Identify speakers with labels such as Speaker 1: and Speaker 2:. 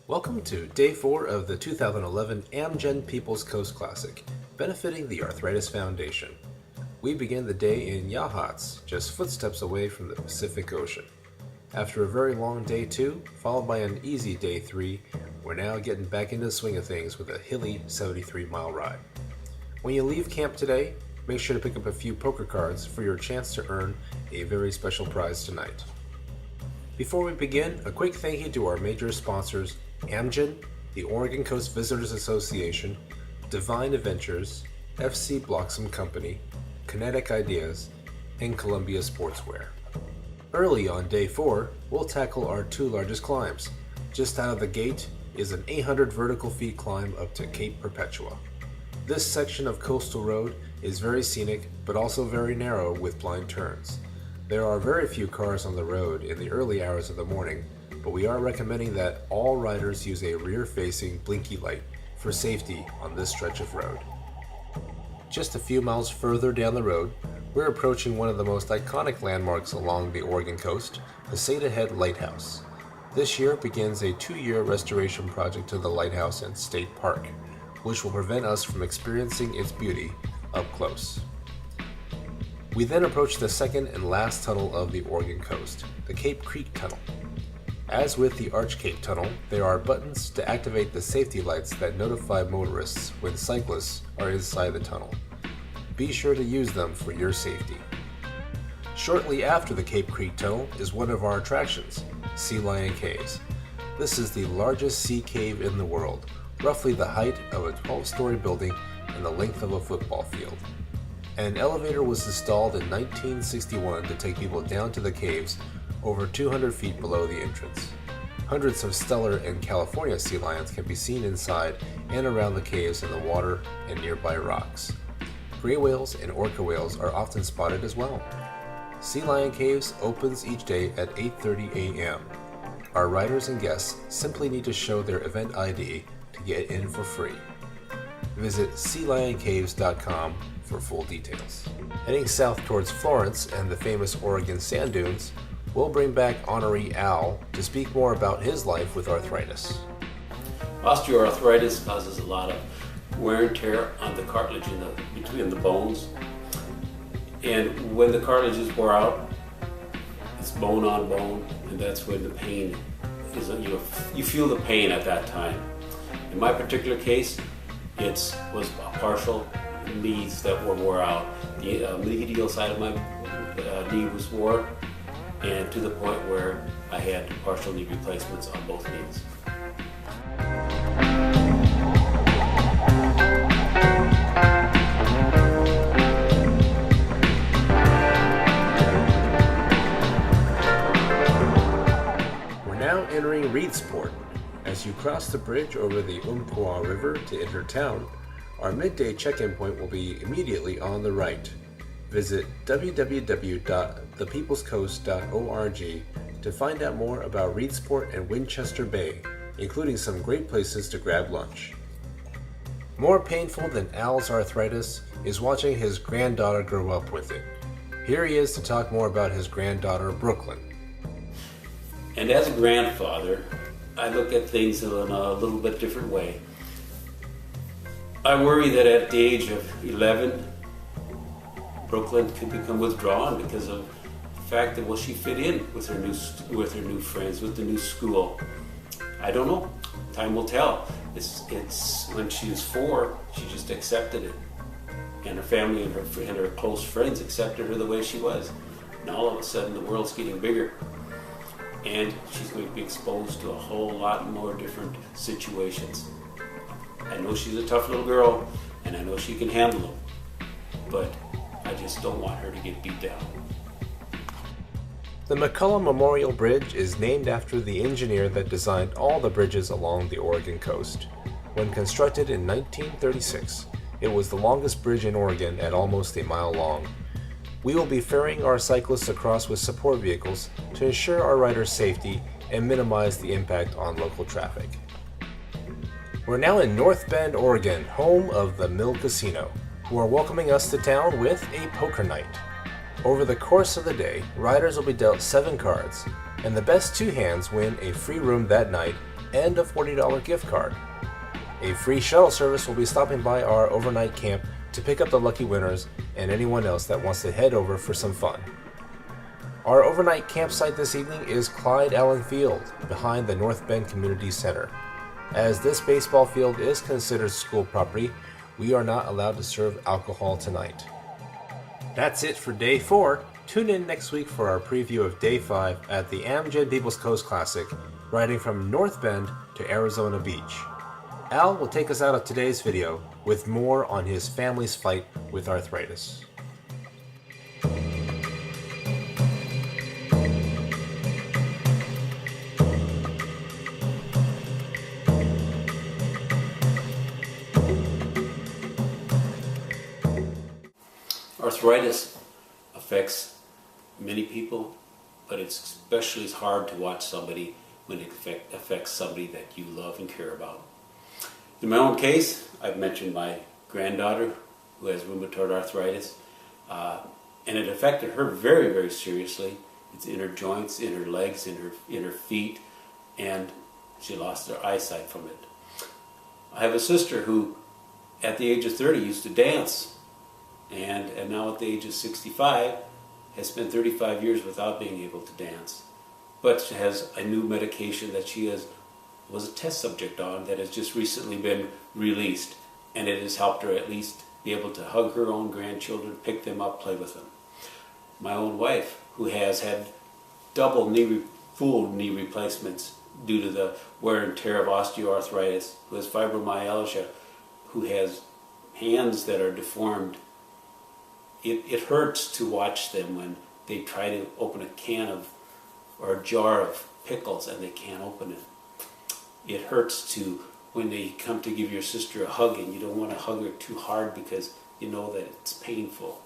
Speaker 1: Welcome to Day 4 of the 2011 Amgen People's Coast Classic, benefiting the Arthritis Foundation. We begin the day in Yachats, just footsteps away from the Pacific Ocean. After a very long Day 2, followed by an easy Day 3, we're now getting back into the swing of things with a hilly 73-mile ride. When you leave camp today, make sure to pick up a few poker cards for your chance to earn a very special prize tonight. Before we begin, a quick thank you to our major sponsors, Amgen, the Oregon Coast Visitors Association, Divine Adventures, FC Bloxham Company, Kinetic Ideas, and Columbia Sportswear. Early on Day 4, we'll tackle our two largest climbs. Just out of the gate is an 800 vertical feet climb up to Cape Perpetua. This section of coastal road is very scenic, but also very narrow with blind turns. There are very few cars on the road in the early hours of the morning, but we are recommending that all riders use a rear-facing blinky light for safety on this stretch of road. Just a few miles further down the road, we're approaching one of the most iconic landmarks along the Oregon coast, the Seda Head Lighthouse. This year begins a 2-year restoration project to the lighthouse and state park, which will prevent us from experiencing its beauty up close. We then approach the second and last tunnel of the Oregon coast, the Cape Creek Tunnel. As with the Arch Cape Tunnel, there are buttons to activate the safety lights that notify motorists when cyclists are inside the tunnel. Be sure to use them for your safety. Shortly after the Cape Creek Tunnel is one of our attractions, Sea Lion Caves. This is the largest sea cave in the world, roughly the height of a 12-story building and the length of a football field. An elevator was installed in 1961 to take people down to the caves over 200 feet below the entrance. Hundreds of Steller and California sea lions can be seen inside and around the caves in the water and nearby rocks. Gray whales and orca whales are often spotted as well. Sea Lion Caves opens each day at 8:30 a.m. Our riders and guests simply need to show their event ID to get in for free. Visit sealioncaves.com for full details. Heading south towards Florence and the famous Oregon sand dunes, we'll bring back honoree Al to speak more about his life with arthritis.
Speaker 2: Osteoarthritis causes a lot of wear and tear on the cartilage between the bones. And when the cartilage is wore out, it's bone on bone, and that's when the pain is. You feel the pain at that time. In my particular case, it was partial knees that were wore out. The medial side of my knee was wore, and to the point where I had partial knee replacements on both knees.
Speaker 1: We're now entering Reedsport. As you cross the bridge over the Umpqua River to enter town, our midday check-in point will be immediately on the right. Visit www.thepeoplescoast.org to find out more about Reedsport and Winchester Bay, including some great places to grab lunch. More painful than Al's arthritis is watching his granddaughter grow up with it. Here he is to talk more about his granddaughter, Brooklyn.
Speaker 2: And as a grandfather, I look at things in a little bit different way. I worry that at the age of 11, Brooklyn could become withdrawn because of the fact that will she fit in with her new friends, with the new school. I don't know. Time will tell. It's when she was 4, she just accepted it, and her family and her close friends accepted her the way she was. And all of a sudden, the world's getting bigger, and she's going to be exposed to a whole lot more different situations. I know she's a tough little girl, and I know she can handle them, but I just don't want her to get beat down.
Speaker 1: The McCullough Memorial Bridge is named after the engineer that designed all the bridges along the Oregon coast. When constructed in 1936, it was the longest bridge in Oregon at almost a mile long. We will be ferrying our cyclists across with support vehicles to ensure our riders' safety and minimize the impact on local traffic. We're now in North Bend, Oregon, home of the Mill Casino, who are welcoming us to town with a poker night. Over the course of the day, riders will be dealt 7 cards, and the best 2 hands win a free room that night and a $40 gift card. A free shuttle service will be stopping by our overnight camp to pick up the lucky winners and anyone else that wants to head over for some fun. Our overnight campsite this evening is Clyde Allen Field, behind the North Bend Community Center. As this baseball field is considered school property, we are not allowed to serve alcohol tonight. That's it for Day 4. Tune in next week for our preview of Day 5 at the Amgen People's Coast Classic, riding from North Bend to Arizona Beach. Al will take us out of today's video with more on his family's fight with arthritis.
Speaker 2: Arthritis affects many people, but it's especially hard to watch somebody when it affects somebody that you love and care about. In my own case, I've mentioned my granddaughter who has rheumatoid arthritis, and it affected her very, very seriously. It's in her joints, in her legs, in her feet, and she lost her eyesight from it. I have a sister who, at the age of 30, used to dance, and now at the age of 65, has spent 35 years without being able to dance. But she has a new medication that she was a test subject on that has just recently been released, and it has helped her at least be able to hug her own grandchildren, pick them up, play with them. My own wife, who has had full knee replacements due to the wear and tear of osteoarthritis, who has fibromyalgia, who has hands that are deformed. It hurts to watch them when they try to open a can of or a jar of pickles and they can't open it. It hurts to when they come to give your sister a hug and you don't want to hug her too hard because you know that it's painful.